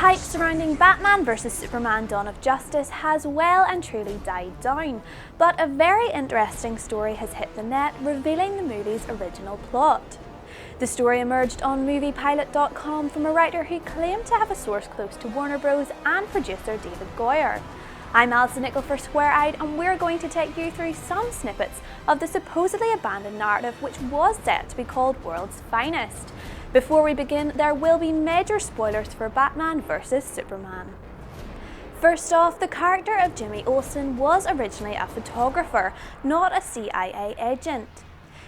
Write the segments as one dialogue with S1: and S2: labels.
S1: hype surrounding Batman vs Superman Dawn of Justice has well and truly died down, but a very interesting story has hit the net, revealing the movie's original plot. The story emerged on moviepilot.com from a writer who claimed to have a source close to Warner Bros. And producer David Goyer. I'm Alison Nichol for SquareEyed, and we're going to take you through some snippets of the supposedly abandoned narrative which was set to be called World's Finest. Before we begin, there will be major spoilers for Batman vs Superman. First off, the character of Jimmy Olsen was originally a photographer, not a CIA agent.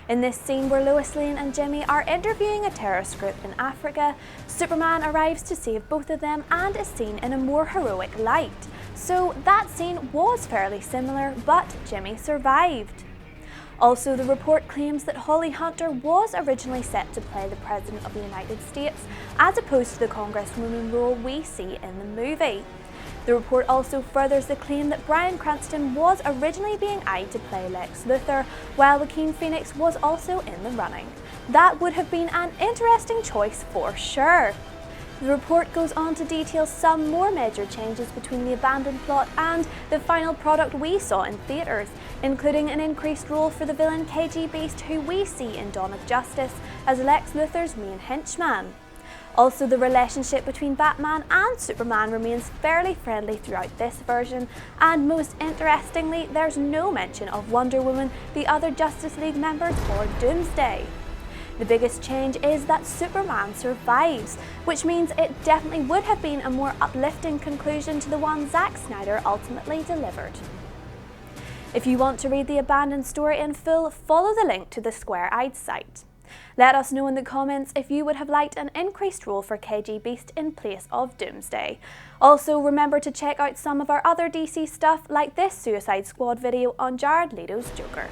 S1: In this scene where Lois Lane and Jimmy are interviewing a terrorist group in Africa, Superman arrives to save both of them and is seen in a more heroic light. So that scene was fairly similar, but Jimmy survived. Also, the report claims that Holly Hunter was originally set to play the President of the United States, as opposed to the Congresswoman role we see in the movie. The report also furthers the claim that Bryan Cranston was originally being eyed to play Lex Luthor, while Joaquin Phoenix was also in the running. That would have been an interesting choice for sure. The report goes on to detail some more major changes between the abandoned plot and the final product we saw in theatres, including an increased role for the villain KG Beast, who we see in Dawn of Justice as Lex Luthor's main henchman. Also, the relationship between Batman and Superman remains fairly friendly throughout this version, and most interestingly, there's no mention of Wonder Woman, the other Justice League members, or Doomsday. The biggest change is that Superman survives, which means it definitely would have been a more uplifting conclusion to the one Zack Snyder ultimately delivered. If you want to read the abandoned story in full, follow the link to the SquareEyed site. Let us know in the comments if you would have liked an increased role for KG Beast in place of Doomsday. Also, remember to check out some of our other DC stuff, like this Suicide Squad video on Jared Leto's Joker.